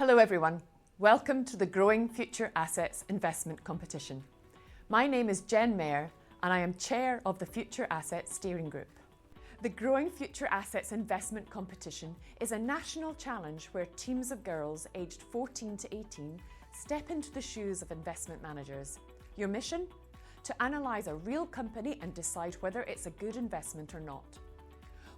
Hello everyone, welcome to the Growing Future Assets Investment Competition. My name is Jen Mair and I am Chair of the Future Assets Steering Group. The Growing Future Assets Investment Competition is a national challenge where teams of girls aged 14 to 18 step into the shoes of investment managers. Your mission? To analyse a real company and decide whether it's a good investment or not.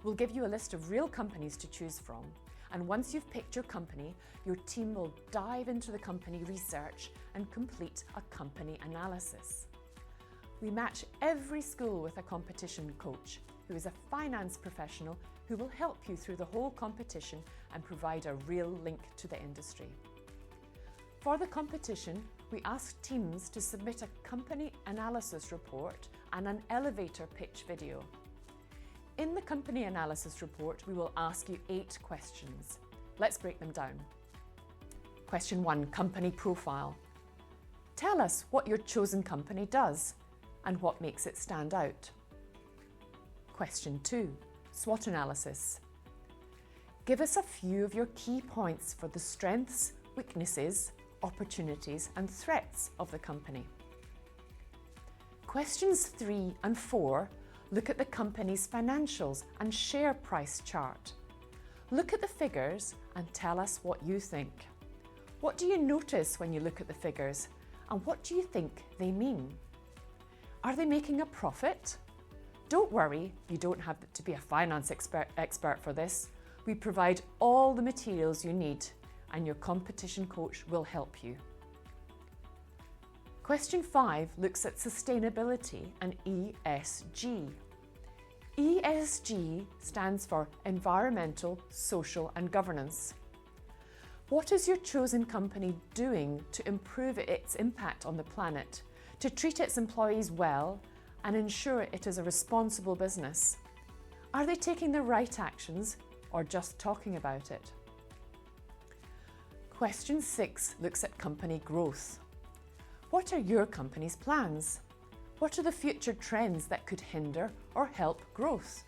We'll give you a list of real companies to choose from, and once you've picked your company, your team will dive into the company research and complete a company analysis. We match every school with a competition coach who is a finance professional who will help you through the whole competition and provide a real link to the industry. For the competition, we asked teams to submit a company analysis report and an elevator pitch video. In the company analysis report, we will ask you 8 questions. Let's break them down. Question 1, company profile. Tell us what your chosen company does and what makes it stand out. Question 2, SWOT analysis. Give us a few of your key points for the strengths, weaknesses, opportunities and threats of the company. Questions 3 and 4 look at the company's financials and share price chart. Look at the figures and tell us what you think. What do you notice when you look at the figures and what do you think they mean? Are they making a profit? Don't worry, you don't have to be a finance expert for this. We provide all the materials you need and your competition coach will help you. Question 5 looks at sustainability and ESG. ESG stands for environmental, social and governance. What is your chosen company doing to improve its impact on the planet, to treat its employees well and ensure it is a responsible business? Are they taking the right actions or just talking about it? Question 6 looks at company growth. What are your company's plans? What are the future trends that could hinder or help growth?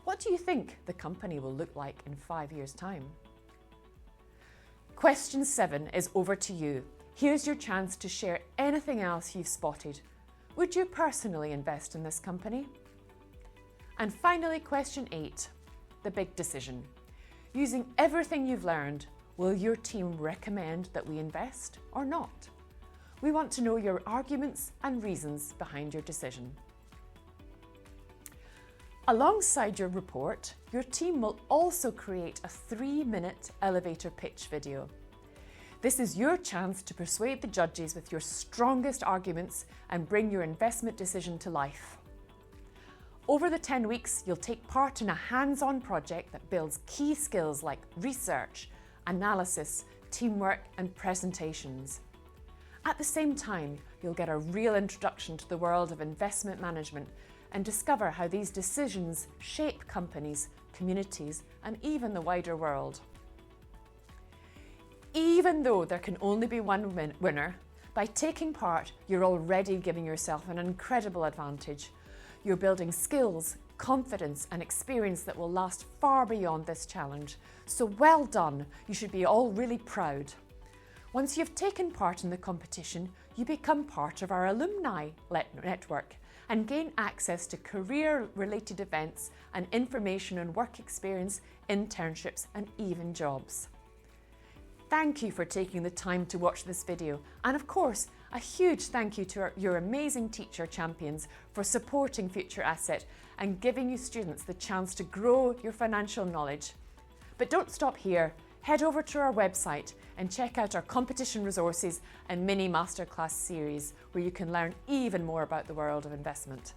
What do you think the company will look like in 5 years' time? Question 7 is over to you. Here's your chance to share anything else you've spotted. Would you personally invest in this company? And finally, question 8, the big decision. Using everything you've learned, will your team recommend that we invest or not? We want to know your arguments and reasons behind your decision. Alongside your report, your team will also create a 3-minute elevator pitch video. This is your chance to persuade the judges with your strongest arguments and bring your investment decision to life. Over the 10 weeks, you'll take part in a hands-on project that builds key skills like research, analysis, teamwork and presentations. At the same time, you'll get a real introduction to the world of investment management and discover how these decisions shape companies, communities, and even the wider world. Even though there can only be one winner, by taking part, you're already giving yourself an incredible advantage. You're building skills, confidence, and experience that will last far beyond this challenge. So well done, you should be all really proud. Once you've taken part in the competition, you become part of our alumni network and gain access to career-related events and information on work experience, internships and even jobs. Thank you for taking the time to watch this video, and of course, a huge thank you to your amazing teacher champions for supporting Future Asset and giving you students the chance to grow your financial knowledge. But don't stop here. Head over to our website and check out our competition resources and mini masterclass series where you can learn even more about the world of investment.